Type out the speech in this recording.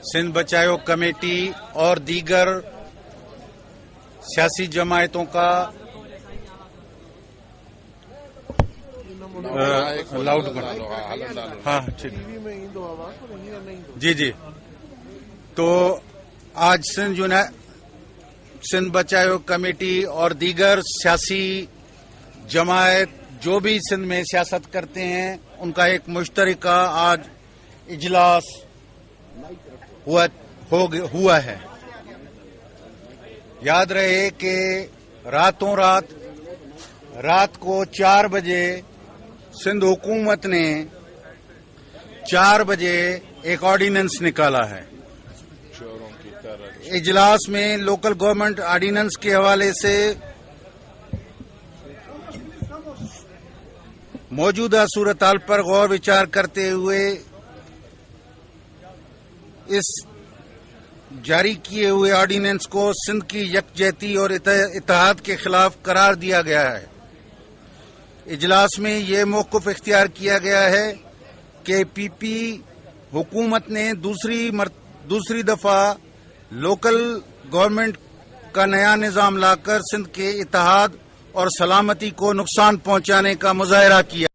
सिंध बचाओ कमेटी और दीगर सियासी जमायतों का लाउड हाँ ठीक जी जी। तो आज सिंध बचाओ कमेटी और दीगर सियासी जमायत जो भी सिंध में सियासत करते हैं उनका एक मुश्तरका आज इजलास हुआ है। याद रहे कि रातों रात को 4 बजे सिंध हुकूमत ने 4 बजे एक ऑर्डिनेंस निकाला है। इजलास में लोकल गवर्नमेंट ऑर्डिनेंस के हवाले से मौजूदा सूरत-हाल पर गौर विचार करते हुए इस जारी किए हुए ऑर्डिनेंस को सिंध की यकजहती और इत्तेहाद के खिलाफ करार दिया गया है। इजलास में ये मौक़िफ़ इख्तियार किया गया है कि पीपी हुकूमत ने दूसरी दफा लोकल गवर्नमेंट का नया निज़ाम लाकर सिंध के इत्तेहाद और सलामती को नुकसान पहुंचाने का मुज़ाहरा किया।